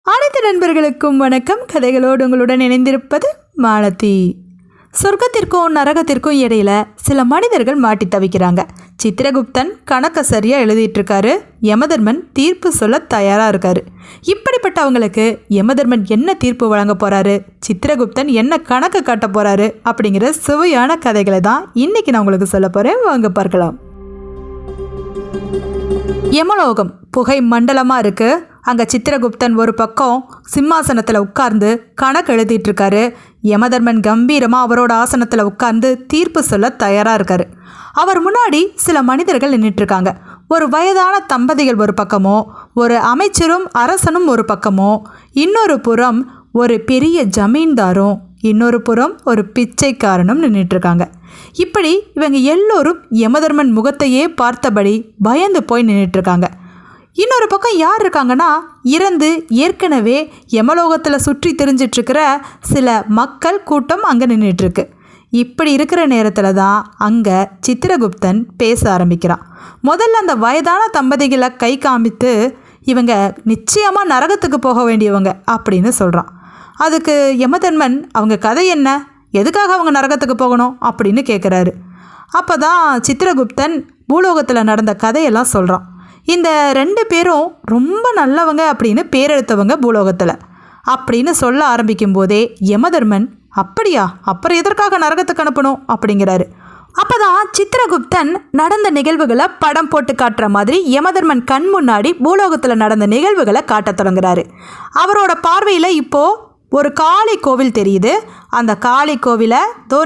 அனைத்து நண்பர்களுக்கும் வணக்கம். கதைகளோடு உங்களுடன் இணைந்திருப்பது மாலதி. சொர்க்கத்திற்கும் நரகத்திற்கும் இடையில சில மனிதர்கள் மாட்டி தவிக்கிறாங்க. சித்திரகுப்தன் கணக்கை சரியாக எழுதிட்டு இருக்காரு. யமதர்மன் தீர்ப்பு சொல்ல தயாராக இருக்காரு. இப்படிப்பட்டவங்களுக்கு யமதர்மன் என்ன தீர்ப்பு வழங்க போறாரு, சித்திரகுப்தன் என்ன கணக்கு காட்ட போறாரு அப்படிங்கிற சுவையான கதைகளை தான் இன்னைக்கு நான் உங்களுக்கு சொல்ல போறேன். வாங்க பார்க்கலாம். யமலோகம் புகை மண்டலமாக இருக்குது. அங்கே சித்திரகுப்தன் ஒரு பக்கம் சிம்மாசனத்தில் உட்கார்ந்து கணக்கு எழுதிட்டு இருக்காரு. யமதர்மன் கம்பீரமாக அவரோட ஆசனத்தில் உட்கார்ந்து தீர்ப்பு சொல்ல தயாராக இருக்காரு. அவர் முன்னாடி சில மனிதர்கள் நின்றுட்டுருக்காங்க. ஒரு வயதான தம்பதிகள் ஒரு பக்கமோ, ஒரு அமைச்சரும் அரசனும் ஒரு பக்கமோ, இன்னொரு புறம் ஒரு பெரிய ஜமீன்தாரும், இன்னொரு புறம் ஒரு பிச்சைக்காரனும் நின்றுட்டுருக்காங்க. இப்படி இவங்க எல்லோரும் யமதர்மன் முகத்தையே பார்த்தபடி பயந்து போய் நின்றுட்டுருக்காங்க. இன்னொரு பக்கம் யார் இருக்காங்கன்னா, இறந்து ஏற்கனவே யமலோகத்தில் சுற்றி திரிஞ்சிட்ருக்கிற சில மக்கள் கூட்டம் அங்கே நின்றுட்டுருக்கு. இப்படி இருக்கிற நேரத்தில் தான் அங்கே சித்திரகுப்தன் பேச ஆரம்பிக்கிறான். முதல்ல அந்த வயதான தம்பதிகளை கை காமித்து இவங்க நிச்சயமாக நரகத்துக்கு போக வேண்டியவங்க அப்படின்னு சொல்கிறான். அதுக்கு யமதர்மன் அவங்க கதை என்ன, எதுக்காக அவங்க நரகத்துக்கு போகணும் அப்படின்னு கேட்குறாரு. அப்போ தான் சித்திரகுப்தன் பூலோகத்தில் நடந்த கதையெல்லாம் சொல்கிறான். இந்த 2 பேரும் ரொம்ப நல்லவங்க அப்படின்னு பேரெடுத்தவங்க பூலோகத்தில் அப்படின்னு சொல்ல ஆரம்பிக்கும் போதே யமதர்மன் அப்படியா, அப்புறம் எதற்காக நரகத்துக்கு அனுப்பணும் அப்படிங்கிறாரு. அப்போ தான் சித்திரகுப்தன் நடந்த நிகழ்வுகளை படம் போட்டு காட்டுற மாதிரி யமதர்மன் கண் முன்னாடி பூலோகத்தில் நடந்த நிகழ்வுகளை காட்டத் தொடங்குறாரு. அவரோட பார்வையில் இப்போது ஒரு காளி கோவில் தெரியுது. அந்த காளி கோவிலை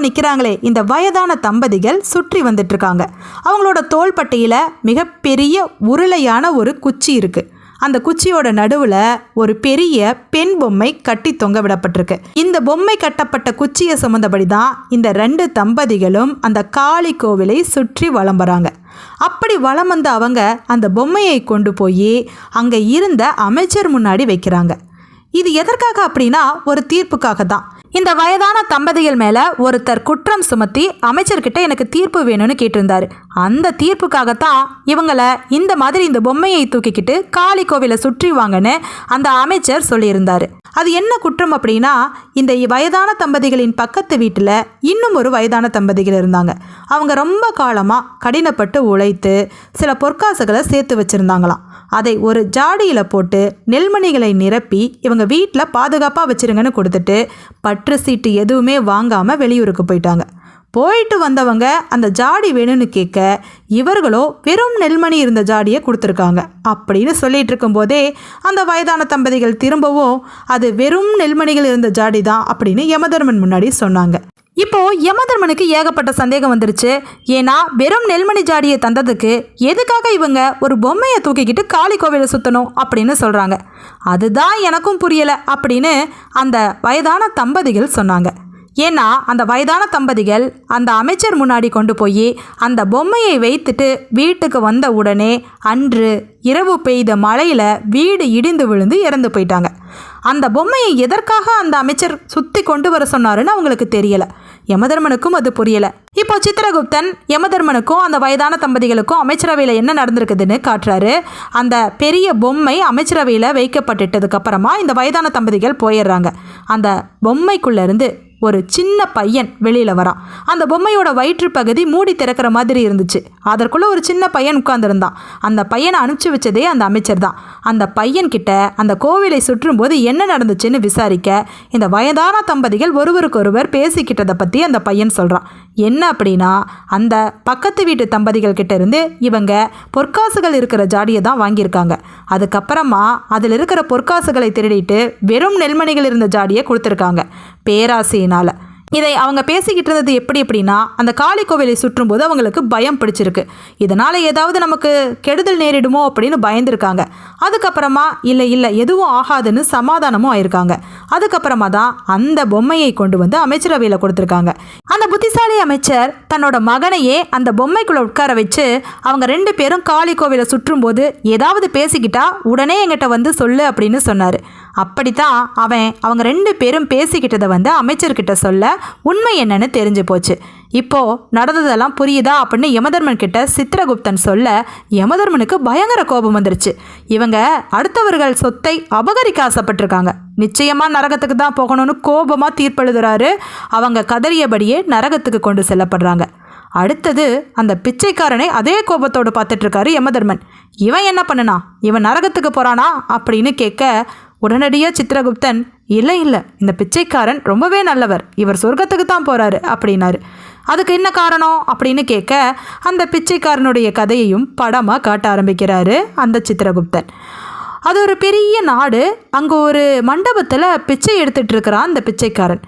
நிற்கிறாங்களே இந்த வயதான தம்பதிகள் சுற்றி வந்துட்டுருக்காங்க. அவங்களோட தோள்பட்டையில் மிகப்பெரிய உருளையான ஒரு குச்சி இருக்குது. அந்த குச்சியோட நடுவில் ஒரு பெரிய பெண் பொம்மை கட்டி தொங்க விடப்பட்டிருக்கு. இந்த பொம்மை கட்டப்பட்ட குச்சியை சுமந்தபடி தான் இந்த 2 தம்பதிகளும் அந்த காளி கோவிலை சுற்றி வலம் வராங்க. அப்படி வலம் வந்த அவங்க அந்த பொம்மையை கொண்டு போய் அங்கே இருந்த அமைச்சர் முன்னாடி வைக்கிறாங்க. இது எதற்காக அப்படின்னா ஒரு தீர்ப்புக்காக தான். இந்த வயதான தம்பதிகள் மேலே ஒருத்தர் குற்றம் சுமத்தி அமைச்சர்கிட்ட எனக்கு தீர்ப்பு வேணும்னு கேட்டிருந்தாரு. அந்த தீர்ப்புக்காகத்தான் இவங்களை இந்த மாதிரி இந்த பொம்மையை தூக்கிக்கிட்டு காளி கோவிலை சுற்றி வாங்கன்னு அந்த அமைச்சர் சொல்லியிருந்தார். அது என்ன குற்றம் அப்படின்னா, இந்த வயதான தம்பதிகளின் பக்கத்து வீட்டில் இன்னும் ஒரு வயதான தம்பதிகள் இருந்தாங்க. அவங்க ரொம்ப காலமாக கடினப்பட்டு உழைத்து சில பொற்காசுகளை சேர்த்து வச்சுருந்தாங்களாம். அதை ஒரு ஜாடியில் போட்டு நெல்மணிகளை நிரப்பி இவங்க வீட்டில் பாதுகாப்பாக வச்சுருங்கன்னு கொடுத்துட்டு பற்று சீட்டு எதுவுமே வாங்காமல் வெளியூருக்கு போயிட்டு வந்தவங்க அந்த ஜாடி வேணும்னு கேட்க இவர்களோ வெறும் நெல்மணி இருந்த ஜாடியை கொடுத்துருக்காங்க. அப்படின்னு சொல்லிட்டு இருக்கும்போதே அந்த வயதான தம்பதிகள் திரும்பவும் அது வெறும் நெல்மணிகள் இருந்த ஜாடி தான் அப்படின்னு யமதர்மன் முன்னாடி சொன்னாங்க. இப்போ யமதர்மனுக்கு ஏகப்பட்ட சந்தேகம் வந்துருச்சு. ஏன்னா வெறும் நெல்மணி ஜாடியை தந்ததுக்கு எதுக்காக இவங்க ஒரு பொம்மையை தூக்கிக்கிட்டு காளி கோவிலை சுற்றணும் அப்படின்னு சொல்கிறாங்க. அதுதான் எனக்கும் புரியலை அப்படின்னு அந்த வயதான தம்பதிகள் சொன்னாங்க. ஏன்னா அந்த வயதான தம்பதிகள் அந்த அமைச்சர் முன்னாடி கொண்டு போய் அந்த பொம்மையை வைத்துட்டு வீட்டுக்கு வந்த உடனே அன்று இரவு பெய்த மழையில் வீடு இடிந்து விழுந்து இறந்து போயிட்டாங்க. அந்த பொம்மையை எதற்காக அந்த அமைச்சர் சுற்றி கொண்டு வர சொன்னாருன்னு அவங்களுக்கு தெரியலை. யமதர்மனுக்கும் அது புரியலை. இப்போ சித்திரகுப்தன் யமதர்மனுக்கும் அந்த வயதான தம்பதிகளுக்கும் அமைச்சரவையில் என்ன நடந்திருக்குதுன்னு காட்டுறாரு. அந்த பெரிய பொம்மை அமைச்சரவையில் வைக்கப்பட்டுட்டதுக்கு அப்புறமா இந்த வயதான தம்பதிகள் போயிடுறாங்க. அந்த பொம்மைக்குள்ளேருந்து ஒரு சின்ன பையன் வெளியில் வரான். அந்த பொம்மையோட வயிற்று பகுதி மூடி திறக்கிற மாதிரி இருந்துச்சு. அதற்குள்ளே ஒரு சின்ன பையன் உட்கார்ந்துருந்தான். அந்த பையனை அனுப்பிச்சி வச்சதே அந்த அமைச்சர் தான். அந்த பையன்கிட்ட அந்த கோவிலை சுற்றும் போது என்ன நடந்துச்சுன்னு விசாரிக்க இந்த வயதான தம்பதிகள் ஒருவருக்கொருவர் பேசிக்கிட்டதை பற்றி அந்த பையன் சொல்கிறான். என்ன அப்படின்னா, அந்த பக்கத்து வீட்டு தம்பதிகள் கிட்ட இருந்து இவங்க பொற்காசுகள் இருக்கிற ஜாடியை தான் வாங்கியிருக்காங்க. அதுக்கப்புறமா அதில் இருக்கிற பொற்காசுகளை திருடிட்டு வெறும் நெல்மணிகள் இருந்த ஜாடியை கொடுத்துருக்காங்க பேராசையினால். இதை அவங்க பேசிக்கிட்டு இருந்தது எப்படின்னா, அந்த காளி கோவிலை சுற்றும் போது அவங்களுக்கு பயம் பிடிச்சிருக்கு. இதனால் ஏதாவது நமக்கு கெடுதல் நேரிடுமோ அப்படின்னு பயந்துருக்காங்க. அதுக்கப்புறமா இல்லை எதுவும் ஆகாதுன்னு சமாதானமும் ஆயிருக்காங்க. அதுக்கப்புறமா தான் அந்த பொம்மையை கொண்டு வந்து அமைச்சரவையில் கொடுத்துருக்காங்க. அந்த புத்திசாலி அமைச்சர் தன்னோட மகனையே அந்த பொம்மைக்குள்ளே உட்கார வச்சு அவங்க 2 பேரும் காளி கோவிலை சுற்றும் போது ஏதாவது பேசிக்கிட்டா உடனே என்கிட்ட வந்து சொல்லு அப்படின்னு சொன்னார். அப்படித்தான் அவங்க 2 பேரும் பேசிக்கிட்டதை வந்து அமைச்சர்கிட்ட சொல்ல உண்மை என்னன்னு தெரிஞ்சு போச்சு. இப்போ நடந்ததெல்லாம் புரியுதா அப்படின்னு யமதர்மன் கிட்ட சித்திரகுப்தன் சொல்ல யமதர்மனுக்கு பயங்கர கோபம் வந்துருச்சு. இவங்க அடுத்தவர்கள் சொத்தை அபகரிக்க ஆசைப்பட்டிருக்காங்க, நிச்சயமாக நரகத்துக்கு தான் போகணும்னு கோபமாக தீர்ப்பெழுதுறாரு. அவங்க கதறியபடியே நரகத்துக்கு கொண்டு செல்லப்படுறாங்க. அடுத்தது அந்த பிச்சைக்காரனை அதே கோபத்தோடு பார்த்துட்டு இருக்காரு யமதர்மன். இவன் என்ன பண்ணனா, இவன் நரகத்துக்கு போகிறானா அப்படின்னு கேட்க உடனடியாக சித்திரகுப்தன் இல்லை இந்த பிச்சைக்காரன் ரொம்பவே நல்லவர், இவர் சொர்க்கத்துக்கு தான் போகிறாரு அப்படின்னாரு. அதுக்கு என்ன காரணம் அப்படின்னு கேட்க அந்த பிச்சைக்காரனுடைய கதையையும் படமாக காட்ட ஆரம்பிக்கிறாரு அந்த சித்திரகுப்தன். அது ஒரு பெரிய நாடு. அங்கே ஒரு மண்டபத்தில் பிச்சை எடுத்துகிட்டு இருக்கிறான் அந்த பிச்சைக்காரன்.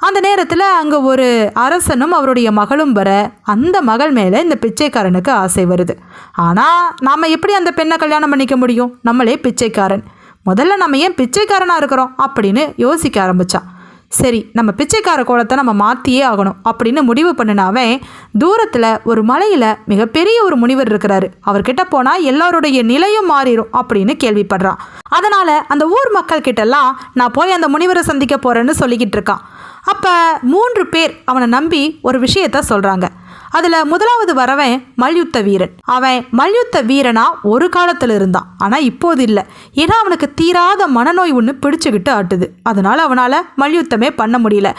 அந்த நேரத்தில் அங்கே ஒரு அரசனும் அவருடைய மகளும் வர அந்த மகள் மேலே இந்த பிச்சைக்காரனுக்கு ஆசை வருது. ஆனால் நாம் எப்படி அந்த பெண்ணை கல்யாணம் பண்ணிக்க முடியும், நம்மளே பிச்சைக்காரன், முதல்ல நம்ம ஏன் பிச்சைக்காரனாக இருக்கிறோம் அப்படின்னு யோசிக்க ஆரம்பித்தான். சரி, நம்ம பிச்சைக்கார கோலத்தை நம்ம மாற்றியே ஆகணும் அப்படின்னு முடிவு பண்ணினாவே தூரத்தில் ஒரு மலையில் மிகப்பெரிய ஒரு முனிவர் இருக்கிறாரு, அவர்கிட்ட போனால் எல்லாருடைய நிலையும் மாறிடும் அப்படின்னு கேள்விப்படுறான். அதனால் அந்த ஊர் மக்கள் கிட்டெல்லாம் நான் போய் அந்த முனிவரை சந்திக்க போகிறேன்னு சொல்லிக்கிட்டு இருக்கான். அப்போ 3 பேர் அவனை நம்பி ஒரு விஷயத்த சொல்கிறாங்க. அதில் முதலாவது வரவன் மல்யுத்த வீரன். அவன் மல்யுத்த வீரனா ஒரு காலத்தில் இருந்தான், ஆனால் இப்போது இல்லை. ஏன்னா அவனுக்கு தீராத மனநோய் ஒன்று பிடிச்சுக்கிட்டு ஆட்டுது. அதனால் அவனால் மல்யுத்தமே பண்ண முடியல.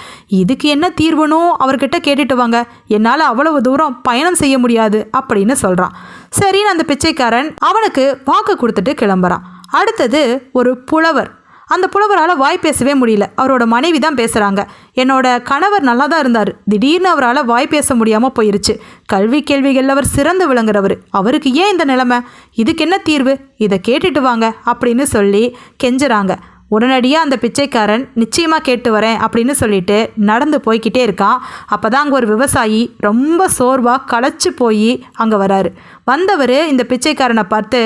இதுக்கு என்ன தீர்வுனோ அவர்கிட்ட கேட்டுட்டு வாங்க, என்னால் அவ்வளவு தூரம் பயணம் செய்ய முடியாது அப்படின்னு சொல்கிறான். சரின்னு அந்த பிச்சைக்காரன் அவனுக்கு வாக்கு கொடுத்துட்டு கிளம்புறான். அடுத்தது ஒரு புலவர். அந்த புலவரால் வாய் பேசவே முடியல. அவரோட மனைவி தான் பேசுகிறாங்க. என்னோட கணவர் நல்லா தான் இருந்தார், திடீர்னு அவரால் வாய் பேச முடியாமல் போயிருச்சு. கல்வி கேள்விகளில் அவர் சிறந்து விளங்குறவர், அவருக்கு ஏன் இந்த நிலைமை, இதுக்கு என்ன தீர்வு, இதை கேட்டுட்டு வாங்க அப்படின்னு சொல்லி கெஞ்சுறாங்க. உடனடியாக அந்த பிச்சைக்காரன் நிச்சயமாக கேட்டு வரேன் அப்படின்னு சொல்லிட்டு நடந்து போய்கிட்டே இருக்கான். அப்போ தான் அங்கே ஒரு விவசாயி ரொம்ப சோர்வாக களைச்சு போய் அங்கே வராரு. வந்தவர் இந்த பிச்சைக்காரனை பார்த்து,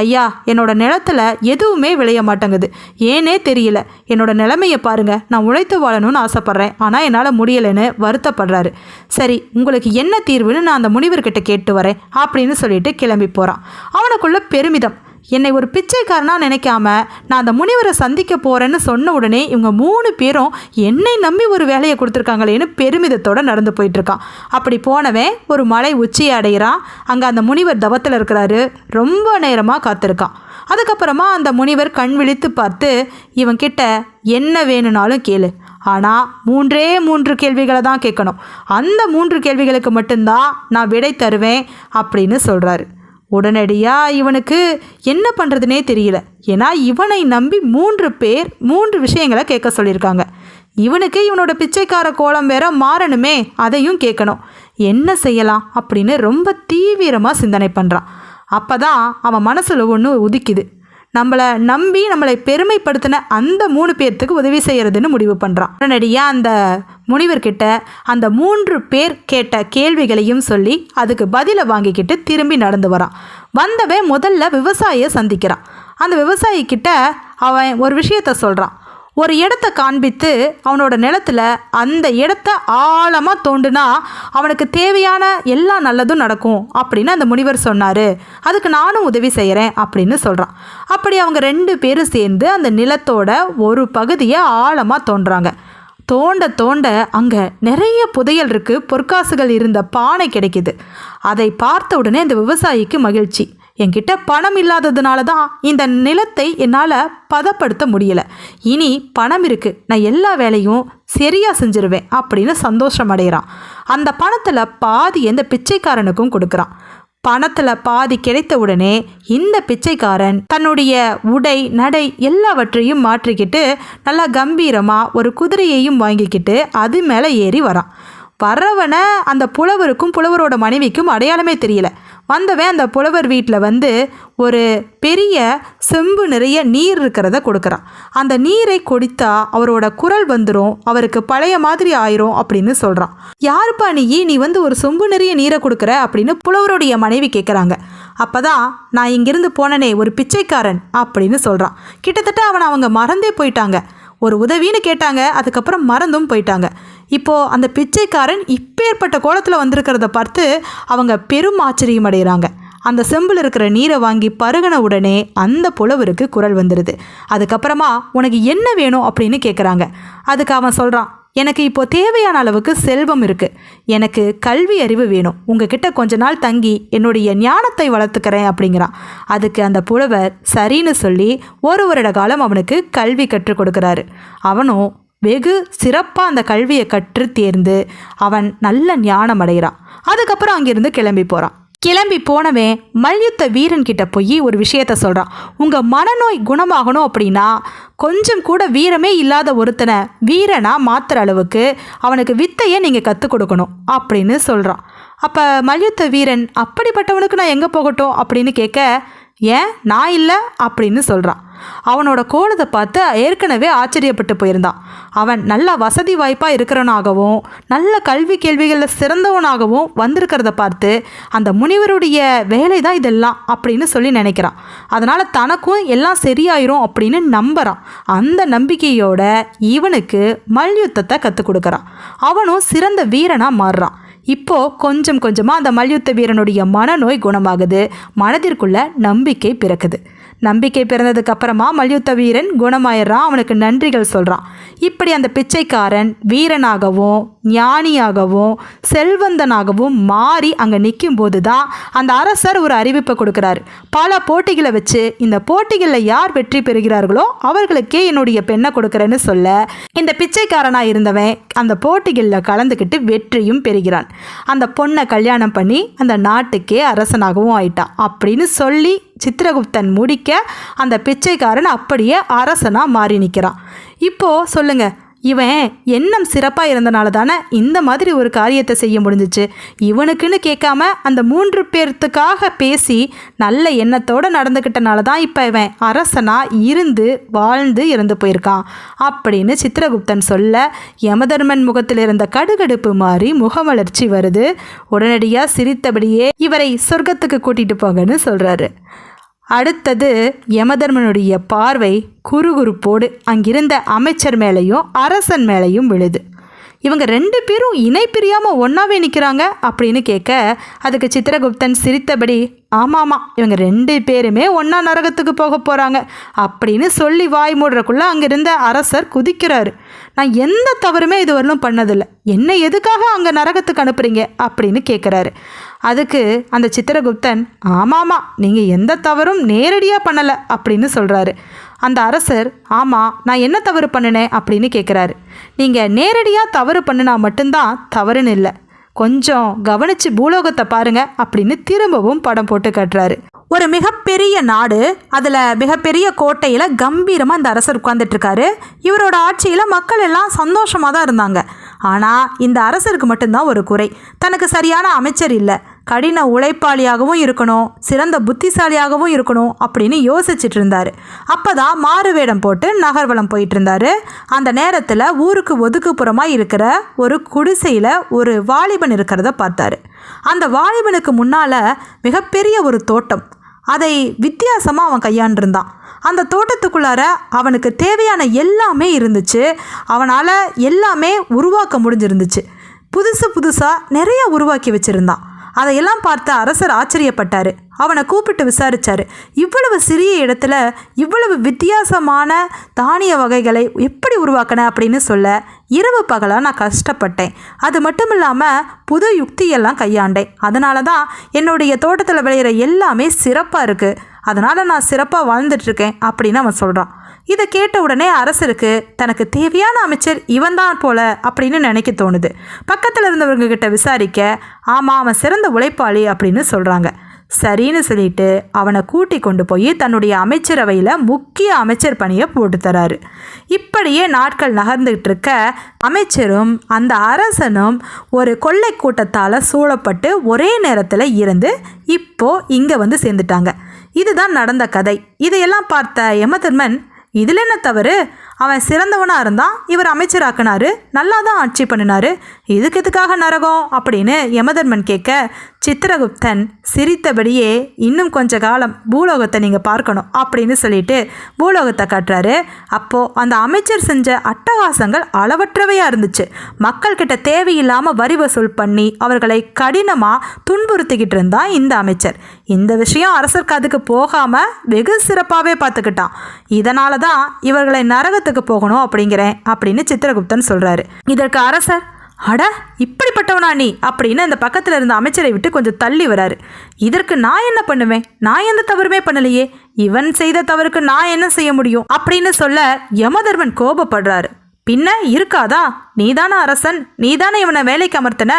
ஐயா, என்னோட நிலத்தில் எதுவுமே விளைய மாட்டேங்குது, ஏனே தெரியல, என்னோட நிலைமையை பாருங்கள், நான் உழைத்து வாழணும்னு ஆசைப்பட்றேன், ஆனால் என்னால் முடியலைன்னு வருத்தப்படுறாரு. சரி, உங்களுக்கு என்ன தீர்வுன்னு நான் அந்த முனிவர்கிட்ட கேட்டு வரேன் அப்படின்னு சொல்லிட்டு கிளம்பி போகிறான். அவனுக்குள்ள பெருமிதம். என்னை ஒரு பிச்சைக்காரனாக நினைக்காம நான் அந்த முனிவரை சந்திக்க போகிறேன்னு சொன்ன உடனே இவங்க 3 பேரும் என்னை நம்பி ஒரு வேலையை கொடுத்துருக்காங்களேன்னு பெருமிதத்தோடு நடந்து போயிட்டுருக்கான். அப்படி போனவன் ஒரு மலை உச்சியை அடைகிறான். அங்கே அந்த முனிவர் தவத்தில் இருக்கிறாரு. ரொம்ப நேரமாக காத்திருக்கான். அதுக்கப்புறமா அந்த முனிவர் கண் விழித்து பார்த்து, இவன்கிட்ட என்ன வேணும்னாலும் கேளு, ஆனால் 3 கேள்விகளை தான் கேட்கணும், அந்த 3 கேள்விகளுக்கு மட்டும்தான் நான் விடை தருவேன் அப்படின்னு சொல்கிறாரு. உடனடியாக இவனுக்கு என்ன பண்ணுறதுனே தெரியல. ஏன்னா இவனை நம்பி 3 பேர் 3 விஷயங்களை கேட்க சொல்லியிருக்காங்க. இவனுக்கு இவனோட பிச்சைக்கார கோலம் வேற மாறணுமே, அதையும் கேட்கணும். என்ன செய்யலாம் அப்படின்னு ரொம்ப தீவிரமாக சிந்தனை பண்ணுறான். அப்போ தான் அவன் மனசில் ஒன்று உதிக்குது. நம்மளை நம்பி நம்மளை பெருமைப்படுத்தின அந்த 3 பேர்த்துக்கு உதவி செய்கிறதுன்னு முடிவு பண்ணுறான். உடனடியாக அந்த முனிவர்கிட்ட அந்த 3 பேர் கேட்ட கேள்விகளையும் சொல்லி அதுக்கு பதிலை வாங்கிக்கிட்டு திரும்பி நடந்து வரான். வந்தவன் முதல்ல விவசாயியை சந்திக்கிறான். அந்த விவசாயிக்கிட்ட அவன் ஒரு விஷயத்த சொல்கிறான். ஒரு இடத்த காண்பித்து அவனோட நிலத்தில் அந்த இடத்த ஆழமாக தோண்டுனா அவனுக்கு தேவையான எல்லா நல்லதும் நடக்கும் அப்படின்னு அந்த முனிவர் சொன்னார், அதுக்கு நானும் உதவி செய்கிறேன் அப்படின்னு சொல்கிறான். அப்படி அவங்க 2 பேரும் சேர்ந்து அந்த நிலத்தோட ஒரு பகுதியை ஆழமாக தோண்டுறாங்க. தோண்ட தோண்ட அங்கே நிறைய புதையல் இருக்குது, பொற்காசுகள் இருந்த பானை கிடைக்குது. அதை பார்த்த உடனே அந்த விவசாயிக்கு மகிழ்ச்சி. என்கிட்ட பணம் இல்லாததுனால தான் இந்த நிலத்தை என்னால் பதப்படுத்த முடியலை, இனி பணம் இருக்குது, நான் எல்லா வேலையும் சரியாக செஞ்சிருவேன் அப்படின்னு சந்தோஷம் அடைகிறான். அந்த பணத்தில் பாதி இந்த பிச்சைக்காரனுக்கும் கொடுக்குறான். பணத்தில் பாதி கிடைத்த உடனே இந்த பிச்சைக்காரன் தன்னுடைய உடை நடை எல்லாவற்றையும் மாற்றிக்கிட்டு நல்லா கம்பீரமாக ஒரு குதிரையையும் வாங்கிக்கிட்டு அது மேலே ஏறி வரான். வர்றவனை அந்த புலவருக்கும் புலவரோட மனைவிக்கும் அடையாளமே தெரியல. வந்தவன் அந்த புலவர் வீட்டில் வந்து ஒரு பெரிய செம்பு நிறைய நீர் இருக்கிறத கொடுக்குறான். அந்த நீரை குடித்தா அவரோட குரல் வந்துடும், அவருக்கு பழைய மாதிரி ஆயிரும் அப்படின்னு சொல்கிறான். யாருப்பா நீ வந்து ஒரு சொம்பு நிறைய நீரை கொடுக்குற அப்படின்னு புலவருடைய மனைவி கேட்குறாங்க. அப்போ தான் நான் இங்கிருந்து போனனே ஒரு பிச்சைக்காரன் அப்படின்னு சொல்கிறான். கிட்டத்தட்ட அவங்க மறந்தே போயிட்டாங்க. ஒரு உதவின்னு கேட்டாங்க, அதுக்கப்புறம் மறந்தும் போயிட்டாங்க. இப்போது அந்த பிச்சைக்காரன் இப்பேற்பட்ட கோலத்தில் வந்திருக்கிறத பார்த்து அவங்க பெரும் ஆச்சரியம் அடைகிறாங்க. அந்த செம்பில் இருக்கிற நீரை வாங்கி பருகின உடனே அந்த புலவருக்கு குரல் வந்துடுது. அதுக்கப்புறமா உனக்கு என்ன வேணும் அப்படின்னு கேட்குறாங்க. அதுக்கு அவன் சொல்கிறான், எனக்கு இப்போ தேவையான அளவுக்கு செல்வம் இருக்குது, எனக்கு கல்வி அறிவு வேணும், உங்ககிட்ட கொஞ்ச நாள் தங்கி என்னுடைய ஞானத்தை வளர்த்துக்கிறேன் அப்படிங்கிறான். அதுக்கு அந்த புலவர் சரின்னு சொல்லி 1 வருட காலம் அவனுக்கு கல்வி கற்றுக் கொடுக்குறாரு. அவனும் வெகு சிறப்பாக அந்த கல்வியை கற்று தேர்ந்து அவன் நல்ல ஞானம் அடைகிறான். அதுக்கப்புறம் அங்கிருந்து கிளம்பி போகிறான். கிளம்பி போனவன் மல்யுத்த வீரன் கிட்ட போய் ஒரு விஷயத்த சொல்கிறான். உங்கள் மனநோய் குணமாகணும் அப்படின்னா கொஞ்சம் கூட வீரமே இல்லாத ஒருத்தனை வீரனா மாற்றுற அளவுக்கு அவனுக்கு வித்தையை நீங்கள் கற்றுக் கொடுக்கணும் அப்படின்னு சொல்கிறான். அப்போ மல்யுத்த வீரன் அப்படிப்பட்டவனுக்கு நான் எங்கே போகட்டும் அப்படின்னு கேட்க, ஏன் நான் இல்லை அப்படின்னு சொல்கிறான். அவனோட கோலத்தை பார்த்து ஏற்கனவே ஆச்சரியப்பட்டு போயிருந்தான். அவன் நல்ல வசதி வாய்ப்பாக இருக்கிறவனாகவும் நல்ல கல்வி கேள்விகளில் சிறந்தவனாகவும் வந்திருக்கிறத பார்த்து அந்த முனிவருடைய வேலை தான் இதெல்லாம் அப்படின்னு சொல்லி நினைக்கிறான். அதனால் தனக்கும் எல்லாம் சரியாயிரும் அப்படின்னு நம்புகிறான். அந்த நம்பிக்கையோட இவனுக்கு மல்யுத்தத்தை கற்றுக் கொடுக்குறான். அவனும் சிறந்த வீரனாக மாறுறான். இப்போது கொஞ்சம் கொஞ்சமாக அந்த மல்யுத்த வீரனுடைய மனநோய் குணமாகுது. மனதிற்குள்ள நம்பிக்கை பிறக்குது. நம்பிக்கை பிறந்ததுக்கு அப்புறமா மல்யுத்த வீரன் குணமாயிடுறான். அவனுக்கு நன்றிகள் சொல்கிறான். இப்படி அந்த பிச்சைக்காரன் வீரனாகவும் ஞானியாகவும் செல்வந்தனாகவும் மாறி அங்கே நிற்கும் போது தான் அந்த அரசர் ஒரு அறிவிப்பை கொடுக்குறாரு. பல போட்டிகளை வச்சு இந்த போட்டிகளில் யார் வெற்றி பெறுகிறார்களோ அவர்களுக்கே என்னுடைய பெண்ணை கொடுக்குறேன்னு சொல்ல, இந்த பிச்சைக்காரனாக இருந்தவன் அந்த போட்டிகளில் கலந்துக்கிட்டு வெற்றியும் பெறுகிறான். அந்த பொண்ணை கல்யாணம் பண்ணி அந்த நாட்டுக்கே அரசனாகவும் ஆயிட்டான் அப்படின்னு சொல்லி சித்திரகுப்தன் முடிக்க அந்த பிச்சைக்காரன் அப்படியே அரசனாக மாறி நிற்கிறான். இப்போது சொல்லுங்க, இவன் எண்ணம் சிறப்பாக இருந்தனால தானே இந்த மாதிரி ஒரு காரியத்தை செய்ய முடிஞ்சிச்சு. இவனுக்குன்னு கேட்காம அந்த 3 பேர்த்துக்காக பேசி நல்ல எண்ணத்தோடு நடந்துக்கிட்டனால தான் இப்போ இவன் அரசனாக இருந்து வாழ்ந்து இறந்து போயிருக்கான் அப்படின்னு சித்திரகுப்தன் சொல்ல, யமதர்மன் முகத்தில் இருந்த கடுகடுப்பு மாறி முகமலர்ச்சி வருது. உடனடியாக சிரித்தபடியே இவரை சொர்க்கத்துக்கு கூட்டிகிட்டு போங்கன்னு சொல்கிறாரு. அடுத்தது யமதர்மனுடைய பார்வை குறுகுறுப்போடு அங்கிருந்த அமைச்சர் மேலேயும் அரசன் மேலேயும் விழுது. இவங்க 2 பேரும் இணை பிரியாமல் ஒன்றாவே நிற்கிறாங்க அப்படின்னு கேட்க, அதுக்கு சித்திரகுப்தன் சிரித்தபடி, ஆமாம், இவங்க 2 பேருமே ஒன்றா நரகத்துக்கு போக போகிறாங்க அப்படின்னு சொல்லி வாய் மூடுறக்குள்ளே அங்கிருந்த அரசர் குதிக்கிறாரு. நான் எந்த தவறுமே இதுவரையிலும் பண்ணதில்லை, என்னை எதுக்காக அங்கே நரகத்துக்கு அனுப்புகிறீங்க அப்படின்னு கேட்குறாரு. அதுக்கு அந்த சித்திரகுப்தன், ஆமாம், நீங்கள் எந்த தவறும் நேரடியாக பண்ணலை அப்படின்னு சொல்கிறாரு. அந்த அரசர், ஆமாம், நான் என்ன தவறு பண்ணினேன் அப்படின்னு கேட்குறாரு. நீங்கள் நேரடியாக தவறு பண்ணினா மட்டும்தான் தவறுன்னு இல்லை, கொஞ்சம் கவனித்து பூலோகத்தை பாருங்க அப்படின்னு திரும்பவும் படம் போட்டு காட்டுறாரு. ஒரு மிகப்பெரிய நாடு, அதில் மிகப்பெரிய கோட்டையில் கம்பீரமாக அந்த அரசர் உட்கார்ந்துட்டுருக்காரு. இவரோட ஆட்சியில் மக்கள் எல்லாம் சந்தோஷமாக தான் இருந்தாங்க. ஆனால் இந்த அரசருக்கு மட்டும்தான் ஒரு குறை, தனக்கு சரியான அமைச்சர் இல்லை. கடின உழைப்பாளியாகவும் இருக்கணும், சிறந்த புத்திசாலியாகவும் இருக்கணும் அப்படின்னு யோசிச்சுட்டு இருந்தார். அப்போ தான் மாறு வேடம் போட்டு நகர்வலம் போயிட்டு இருந்தார். அந்த நேரத்தில் ஊருக்கு ஒதுக்குப்புறமாக இருக்கிற ஒரு குடிசையில் ஒரு வாலிபன் இருக்கிறத பார்த்தாரு. அந்த வாலிபனுக்கு முன்னால் மிகப்பெரிய ஒரு தோட்டம், அதை வித்தியாசமாக அவன் கையாண்டிருந்தான். அந்த தோட்டத்துக்குள்ளார அவனுக்கு தேவையான எல்லாமே இருந்துச்சு. அவனால் எல்லாமே உருவாக்க முடிஞ்சிருந்துச்சு. புதுசாக நிறைய உருவாக்கி வச்சுருந்தான். அதையெல்லாம் பார்த்த அரசர் ஆச்சரியப்பட்டார். அவனை கூப்பிட்டு விசாரித்தார். இவ்வளவு சிறிய இடத்துல இவ்வளவு வித்தியாசமான தானிய வகைகளை எப்படி உருவாக்கின அப்படின்னு சொல்ல, இரவு பகலாக நான் கஷ்டப்பட்டேன், அது மட்டும் இல்லாமல் புது யுக்தியெல்லாம் கையாண்டேன். அதனால தான் என்னுடைய தோட்டத்தில் விளையிற எல்லாமே சிறப்பாக இருக்குது, அதனால் நான் சிறப்பாக வாழ்ந்துட்டுருக்கேன் அப்படின்னு அவன் சொல்கிறான். இதை கேட்ட உடனே அரசருக்கு தனக்கு தேவையான அமைச்சர் இவன் தான் போல அப்படின்னு நினைக்க தோணுது. பக்கத்தில் இருந்தவங்க கிட்ட விசாரிக்க, ஆமாம், அவன் சிறந்த உழைப்பாளி அப்படின்னு சொல்கிறாங்க. சரின்னு சொல்லிட்டு அவனை கூட்டி கொண்டு போய் தன்னுடைய அமைச்சரவையில் முக்கிய அமைச்சர் பணியை போட்டு தராரு. இப்படியே நாட்கள் நகர்ந்துகிட்டு இருக்க, அமைச்சரும் அந்த அரசனும் ஒரு கொள்ளை கூட்டத்தால் சூழப்பட்டு ஒரே நேரத்தில் இருந்து இப்போது இங்கே வந்து சேர்ந்துட்டாங்க. இதுதான் நடந்த கதை. இதையெல்லாம் பார்த்த யமதர்மன், இதில் என்ன தவறு, அவன் சிறந்தவனாக இருந்தான், இவர் அமைச்சராக்கினாரு, நல்லா தான் ஆட்சி பண்ணினாரு, இதுக்கு எதுக்காக நரகம் அப்படின்னு யமதர்மன் கேட்க, சித்திரகுப்தன் சிரித்தபடியே, இன்னும் கொஞ்ச காலம் பூலோகத்தை நீங்கள் பார்க்கணும் அப்படின்னு சொல்லிட்டு பூலோகத்தை காட்டுறாரு. அப்போது அந்த அமைச்சர் செஞ்ச அட்டகாசங்கள் அளவற்றவையாக இருந்துச்சு. மக்கள்கிட்ட தேவையில்லாமல் வரி வசூல் பண்ணி அவர்களை கடினமாக துன்புறுத்திக்கிட்டு இருந்தான் இந்த அமைச்சர். இந்த விஷயம் அரசர் காதுக்கு போகாமல் வெகு சிறப்பாகவே பார்த்துக்கிட்டான். இதனால தான் இவர்களை நரகத்துக்கு நரகத்துக்கு போகணும் அப்படிங்கிறேன் அப்படின்னு சித்திரகுப்தன் சொல்கிறாரு. இதற்கு அரசர், அட இப்படிப்பட்டவனா நீ அப்படின்னு அந்த பக்கத்தில் இருந்த அமைச்சரை விட்டு கொஞ்சம் தள்ளி வராரு. இதற்கு நான் என்ன பண்ணுவேன்? நான் எந்த தவறுமே பண்ணலையே, இவன் செய்த தவறுக்கு நான் என்ன செய்ய முடியும் அப்படின்னு சொல்ல யமதர்மன் கோபப்படுறாரு. பின்ன இருக்காதா, நீதான அரசன், நீதானே இவனை வேலைக்கு அமர்த்தின,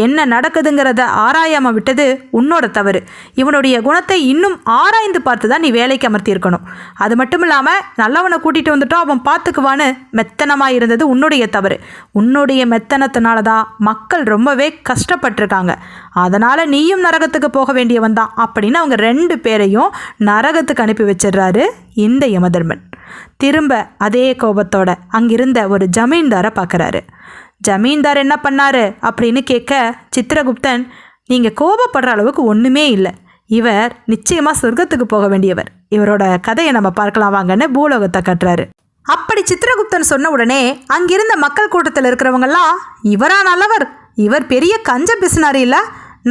என்ன நடக்குதுங்கிறத ஆராயாம விட்டது உன்னோட தவறு. இவனுடைய குணத்தை இன்னும் ஆராய்ந்து பார்த்து தான் நீ வேலைக்கு அமர்த்தியிருக்கணும். அது மட்டும் இல்லாமல் நல்லவனை கூட்டிகிட்டு வந்துட்டோம் அவன் பார்த்துக்குவான்னு மெத்தனமாக இருந்தது உன்னுடைய தவறு. உன்னுடைய மெத்தனத்தினால தான் மக்கள் ரொம்பவே கஷ்டப்பட்டிருக்காங்க. அதனால் நீயும் நரகத்துக்கு போக வேண்டியவன் தான் அப்படின்னு அவங்க 2 பேரையும் நரகத்துக்கு அனுப்பி வச்சிடுறாரு இந்த யமதர்மன். திரும்ப அதே கோபத்தோட அங்கிருந்த ஒரு ஜமீன்தாரை பார்க்குறாரு. ஜமீன்தார் என்ன பண்ணாரு அப்படின்னு கேட்க சித்திரகுப்தன், நீங்கள் கோபப்படுற அளவுக்கு ஒன்றுமே இல்லை, இவர் நிச்சயமாக சொர்க்கத்துக்கு போக வேண்டியவர், இவரோட கதையை நம்ம பார்க்கலாம் வாங்கன்னு பூலோகத்தை கட்டுறாரு. அப்படி சித்திரகுப்தன் சொன்ன உடனே அங்கிருந்த மக்கள் கூட்டத்தில் இருக்கிறவங்கெல்லாம், இவரா நல்லவர், இவர் பெரிய கஞ்ச பிசினாரி இல்லை,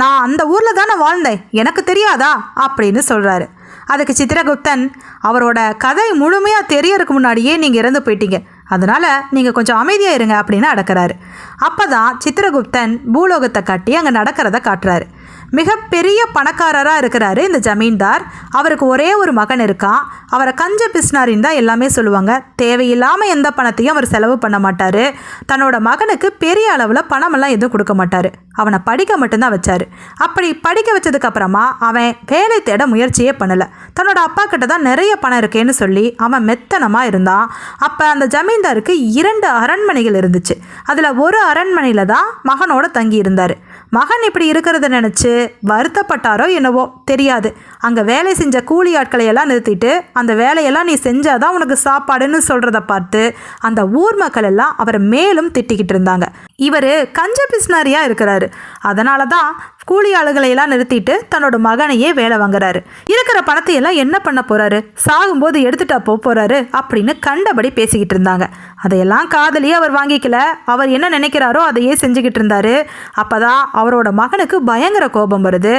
நான் அந்த ஊரில் தானே வாழ்ந்தேன், எனக்கு தெரியாதா அப்படின்னு சொல்கிறாரு. அதுக்கு சித்திரகுப்தன், அவரோட கதை முழுமையாக தெரியறதுக்கு முன்னாடியே நீங்கள் இறந்து போயிட்டீங்க, அதனால் நீங்கள் கொஞ்சம் அமைதியாக இருங்க அப்படின்னு அடக்கிறாரு. அப்போ தான் சித்திரகுப்தன் பூலோகத்தை காட்டி அங்கே நடக்கிறத காட்டுறாரு. மிகப்பெரிய பணக்காரராக இருக்கிறாரு இந்த ஜமீன்தார். அவருக்கு ஒரே ஒரு மகன் இருக்கான். அவரை கஞ்ச பிஸ்னாரின்னு தான் எல்லாமே சொல்லுவாங்க. தேவையில்லாமல் எந்த பணத்தையும் அவர் செலவு பண்ண மாட்டார். தன்னோட மகனுக்கு பெரிய அளவில் பணமெல்லாம் எதுவும் கொடுக்க மாட்டார். அவனை படிக்க மட்டும்தான் வச்சார். அப்படி படிக்க வச்சதுக்கப்புறமா அவன் வேலை தேட முயற்சியே பண்ணலை. தன்னோட அப்பா கிட்ட தான் நிறைய பணம் இருக்கேன்னு சொல்லி அவன் மெத்தனமாக இருந்தான். அப்போ அந்த ஜமீன்தாருக்கு 2 அரண்மனைகள் இருந்துச்சு. அதில் ஒரு அரண்மனையில் தான் மகனோட தங்கி இருந்தார். மகன் இப்படி இருக்கிறத நினச்சி வருத்தப்பட்டாரோ என்னவோ தெரியாது, அங்கே வேலை செஞ்ச கூலி ஆட்களை எல்லாம் நிறுத்திட்டு அந்த வேலையெல்லாம் நீ செஞ்சாதான் உனக்கு சாப்பாடுன்னு சொல்கிறத பார்த்து அந்த ஊர் மக்கள் எல்லாம் அவரை மேலும் திட்டிக்கிட்டு இருந்தாங்க. இவர் கஞ்ச பிஸ்னாரியாக இருக்கிறாரு. அதனால தான் கூலி ஆளுகளையெல்லாம் நிறுத்திட்டு தன்னோட மகனையே வேலை வாங்குறாரு. இருக்கிற பணத்தையெல்லாம் என்ன பண்ண போகிறாரு, சாகும்போது எடுத்துட்டா போகிறாரு அப்படின்னு கண்டபடி பேசிக்கிட்டு இருந்தாங்க. அதையெல்லாம் காதலியே அவர் வாங்கிக்கல. அவர் என்ன நினைக்கிறாரோ அதையே செஞ்சுக்கிட்டு இருந்தார். அப்போ தான் அவரோட மகனுக்கு பயங்கர கோபம் வருது.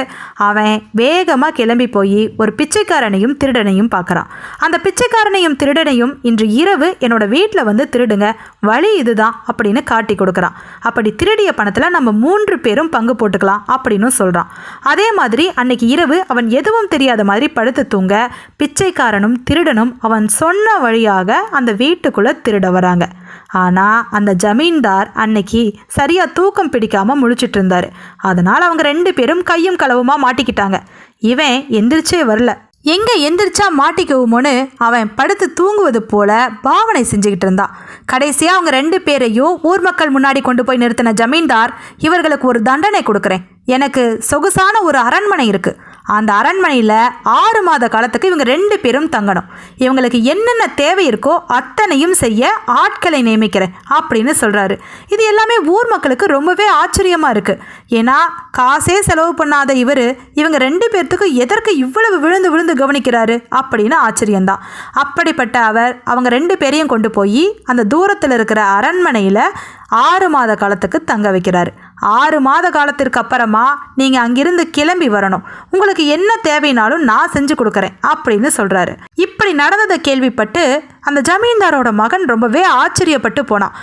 அவன் வேகமாக கிளம்பி போய் ஒரு பிச்சைக்காரனையும் திருடனையும் பார்க்குறான். அந்த பிச்சைக்காரனையும் திருடனையும் இன்று இரவு என்னோட வீட்டில் வந்து திருடுங்க, வழி இதுதான் அப்படின்னு காட்டி கொடுக்குறான். அப்படி திருடிய பணத்தில் நம்ம 3 பேரும் பங்கு போட்டுக்கலாம் அப்படின்னு சொல்கிறான். அதே மாதிரி அன்னைக்கு இரவு அவன் எதுவும் தெரியாத மாதிரி படுத்து தூங்க பிச்சைக்காரனும் திருடனும் அவன் சொன்ன வழியாக அந்த வீட்டுக்குள்ளே திருட வராங்க. ஆனால் அந்த ஜமீன்தார் அன்னைக்கு சரியாக தூக்கம் பிடிக்காமல் முழிச்சிட்டு இருந்தார். அதனால் அவங்க 2 பேரும் கையும் களவுமா மாட்டிக்கிட்டாங்க. இவன் எந்திரிச்சே வரல. எங்கே எந்திரிச்சா மாட்டிக்குவோமோன்னு அவன் படுத்து தூங்குவது போல பாவனை செஞ்சுக்கிட்டு இருந்தான். கடைசியாக அவங்க 2 பேரையும் ஊர் மக்கள் முன்னாடி கொண்டு போய் நிறுத்தின ஜமீன்தார், இவர்களுக்கு ஒரு தண்டனை கொடுக்குறேன், எனக்கு சொகுசான ஒரு அரண்மனை இருக்குது, அந்த அரண்மனையில் 6 மாத காலத்துக்கு இவங்க 2 பேரும் தங்கணும், இவங்களுக்கு என்னென்ன தேவை இருக்கோ அத்தனையும் செய்ய ஆட்களை நியமிக்கிறேன் அப்படின்னு சொல்கிறாரு. இது எல்லாமே ஊர் மக்களுக்கு ரொம்பவே ஆச்சரியமாக இருக்குது. ஏன்னா காசே செலவு பண்ணாத இவங்க 2 பேர்த்துக்கு எதற்கு இவ்வளவு விழுந்து விழுந்து கவனிக்கிறாரு அப்படின்னு ஆச்சரியம்தான். அப்படிப்பட்ட அவர் அவங்க 2 பேரையும் கொண்டு போய் அந்த தூரத்தில் இருக்கிற அரண்மனையில் 6 மாத காலத்துக்கு தங்க வைக்கிறாரு. 6 மாத காலத்திற்கு அப்புறமா நீங்கள் அங்கிருந்து கிளம்பி வரணும், உங்களுக்கு என்ன தேவைனாலும் நான் செஞ்சு கொடுக்குறேன் அப்படின்னு சொல்கிறாரு. இப்படி நடந்ததை கேள்விப்பட்டு அந்த ஜமீன்தாரோட மகன் ரொம்பவே ஆச்சரியப்பட்டு போனான்.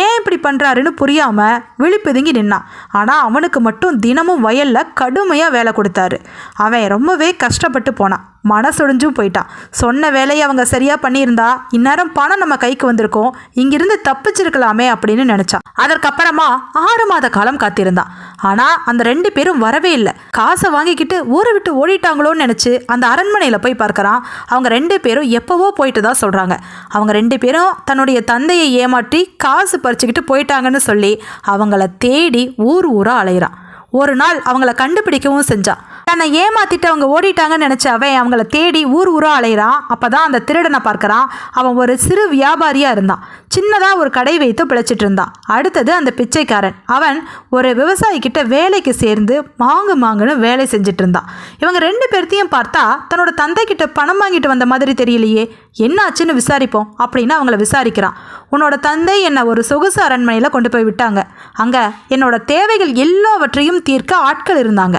ஏன் இப்படி பண்ணுறாருன்னு புரியாமல் விழிப்புதுங்கி நின்னான். ஆனால் அவனுக்கு மட்டும் தினமும் வயலில் கடுமையாக வேலை கொடுத்தாரு. அவன் ரொம்பவே கஷ்டப்பட்டு போனான், மனசொடிஞ்சும் போயிட்டான். சொன்ன வேலையை அவங்க சரியாக பண்ணியிருந்தா இந்நேரம் பணம் நம்ம கைக்கு வந்திருக்கோம், இங்கிருந்து தப்பிச்சிருக்கலாமே அப்படின்னு நினச்சான். அதற்கப்புறமா 6 மாத காலம் காத்திருந்தான். ஆனால் அந்த 2 பேரும் வரவே இல்லை. காசை வாங்கிக்கிட்டு ஊரை விட்டு ஓடிட்டாங்களோன்னு நினச்சி அந்த அரண்மனையில் போய் பார்க்குறான். அவங்க 2 பேரும் எப்போவோ போயிட்டு தான் சொல்கிறாங்க. அவங்க 2 பேரும் தன்னுடைய தந்தையை ஏமாற்றி காசு பறிச்சுக்கிட்டு போயிட்டாங்கன்னு சொல்லி அவங்கள தேடி ஊர் ஊராக அலையிறான். ஒரு நாள் அவங்கள கண்டுபிடிக்கவும் செஞ்சான். தன்னை ஏமாத்திட்டு அவங்க ஓடிட்டாங்கன்னு நினச்ச அவன் அவங்கள தேடி ஊர் ஊராக அலையிறான். அப்போ தான் அந்த திருடனை பார்க்குறான். அவன் ஒரு சிறு வியாபாரியாக இருந்தான். சின்னதாக ஒரு கடை வைத்து பிழைச்சிட்டு இருந்தான். அடுத்தது அந்த பிச்சைக்காரன், அவன் ஒரு விவசாயிக்கிட்ட வேலைக்கு சேர்ந்து மாங்குன்னு வேலை செஞ்சுட்டு இருந்தான். இவங்க 2 பேர்த்தையும் பார்த்தா தன்னோட தந்தைக்கிட்ட பணம் வாங்கிட்டு வந்த மாதிரி தெரியலையே, என்னாச்சுன்னு விசாரிப்போம் அப்படின்னு அவங்கள விசாரிக்கிறான். உன்னோட தந்தை என்னை ஒரு சொகுசு அரண்மனையில் கொண்டு போய் விட்டாங்க. அங்கே என்னோட தேவைகள் எல்லாவற்றையும் தீர்க்க ஆட்கள் இருந்தாங்க.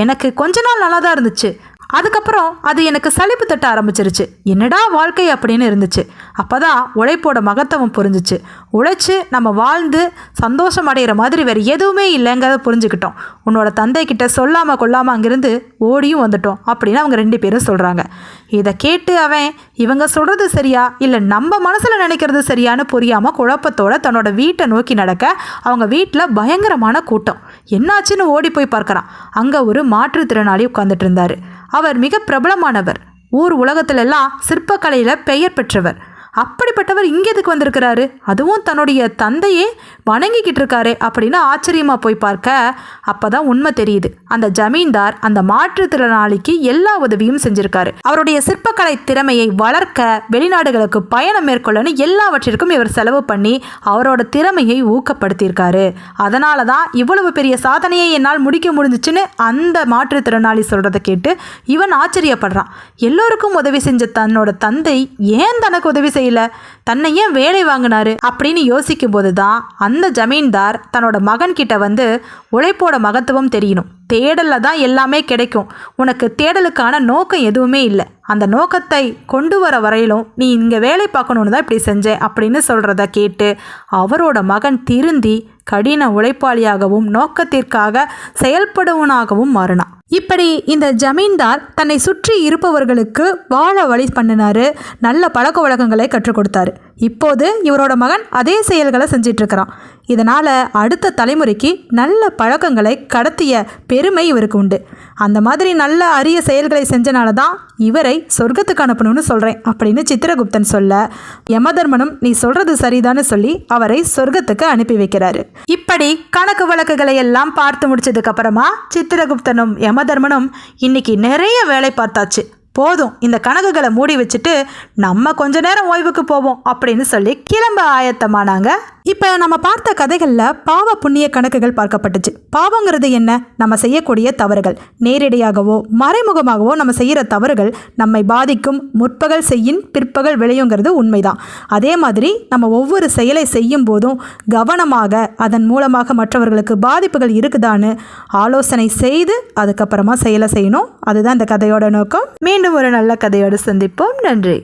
எனக்கு கொஞ்ச நாள் நல்லா தான் இருந்துச்சு. அதுக்கப்புறம் அது எனக்கு சலிப்பு தட்ட ஆரம்பிச்சிருச்சு. என்னடா வாழ்க்கை அப்படின்னு இருந்துச்சு. அப்போதான் உழைப்போட மகத்துவம் புரிஞ்சிச்சு. உழைச்சி நம்ம வாழ்ந்து சந்தோஷம் அடைகிற மாதிரி வேறு எதுவுமே இல்லைங்கிறத புரிஞ்சுக்கிட்டோம். உன்னோட தந்தை கிட்ட சொல்லாமல் கொள்ளாமல் அங்கேருந்து ஓடியும் வந்துட்டோம் அப்படின்னு அவங்க 2 பேரும் சொல்கிறாங்க. இதை கேட்டு அவன் இவங்க சொல்கிறது சரியா இல்லை நம்ம மனசில் நினைக்கிறது சரியான்னு புரியாமல் குழப்பத்தோட தன்னோட வீட்டை நோக்கி நடக்க அவங்க வீட்டில் பயங்கரமான கூட்டம். என்னாச்சுன்னு ஓடி போய் பார்க்குறான். அங்கே ஒரு மாற்றுத்திறனாளி உட்காந்துட்டு இருந்தார். அவர் மிக பிரபலமானவர். ஊர் உலகத்திலெல்லாம் சிற்பக்கலையில் பெயர் பெற்றவர். அப்படிப்பட்டவர் இங்கே எதுக்கு வந்திருக்கிறாரு, அதுவும் தன்னுடைய தந்தையே வணங்கிக்கிட்டு இருக்காரு அப்படின்னு ஆச்சரியமாக போய் பார்க்க அப்போ தான் உண்மை தெரியுது. அந்த ஜமீன்தார் அந்த மாற்றுத்திறனாளிக்கு எல்லா உதவியும் செஞ்சுருக்காரு. அவருடைய சிற்பக்கலை திறமையை வளர்க்க வெளிநாடுகளுக்கு பயணம் மேற்கொள்ளன்னு எல்லாவற்றிற்கும் இவர் செலவு பண்ணி அவரோட திறமையை ஊக்கப்படுத்தியிருக்காரு. அதனால தான் இவ்வளவு பெரிய சாதனையை என்னால் முடிக்க முடிஞ்சிச்சுன்னு அந்த மாற்றுத்திறனாளி சொல்கிறத கேட்டு இவன் ஆச்சரியப்படுறான். எல்லோருக்கும் உதவி செஞ்ச தன்னோட தந்தை ஏன் தனக்கு உதவி செய்யல, தன்னை ஏன் வேலை வாங்கினாரு அப்படின்னு யோசிக்கும் போது தான் அந்த ஜமீன்தார் தன்னோட மகன் கிட்ட வந்து உழைப்போட மகத்துவம் தெரியணும், தேடலில் தான் எல்லாமே கிடைக்கும், உனக்கு தேடலுக்கான நோக்கம் எதுவுமே இல்லை, அந்த நோக்கத்தை கொண்டு வர வரையிலும் நீ இங்கே வேலை பார்க்கணுன்னு தான் இப்படி செஞ்சேன் அப்படின்னு சொல்கிறத கேட்டு அவரோட மகன் திருந்தி கடின உழைப்பாளியாகவும் நோக்கத்திற்காக செயல்படுவனாகவும் மாறினான். இப்படி இந்த ஜமீன்தார் தன்னை சுற்றி இருப்பவர்களுக்கு வாழ வழி பண்ணினாரு, நல்ல பழக்க வழக்கங்களை கற்றுக் கொடுத்தாரு. இப்போது இவரோட மகன் அதே செயல்களை செஞ்சிட்டு இருக்கிறான். இதனால் அடுத்த தலைமுறைக்கு நல்ல பழக்கங்களை கடத்திய பெருமை இவருக்கு உண்டு. அந்த மாதிரி நல்ல அரிய செயல்களை செஞ்சனால தான் இவரை சொர்க்கத்துக்கு அனுப்பணும்னு சொல்கிறேன் அப்படின்னு சித்திரகுப்தன் சொல்ல யமதர்மனும் நீ சொல்கிறது சரிதான்னு சொல்லி அவரை சொர்க்கத்துக்கு அனுப்பி வைக்கிறாரு. இப்படி கணக்கு வழக்குகளை எல்லாம் பார்த்து முடிச்சதுக்கு அப்புறமா சித்திரகுப்தனும் யமதர்மனும் இன்னைக்கு நிறைய வேலை பார்த்தாச்சு, போதும் இந்த கணக்குகளை மூடி வச்சுட்டு நம்ம கொஞ்ச நேரம் ஓய்வுக்கு போவோம் அப்படின்னு சொல்லி கிளம்ப ஆயத்தமானாங்க. இப்போ நம்ம பார்த்த கதைகளில் பாவ புண்ணிய கணக்குகள் பார்க்கப்பட்டுச்சு. பாவங்கிறது என்ன, நம்ம செய்யக்கூடிய தவறுகள். நேரடியாகவோ மறைமுகமாகவோ நம்ம செய்கிற தவறுகள் நம்மை பாதிக்கும், முற்பகல் செய்யின் பிற்பகல் விளையுங்கிறது உண்மைதான். அதே மாதிரி நம்ம ஒவ்வொரு செயலை செய்யும் போதும் கவனமாக அதன் மூலமாக மற்றவர்களுக்கு பாதிப்புகள் இருக்குதான்னு ஆலோசனை செய்து அதுக்கப்புறமா செயலை செய்யணும். அதுதான் இந்த கதையோட நோக்கம். மீண்டும் ஒரு நல்ல கதையோடு சந்திப்போம். நன்றி.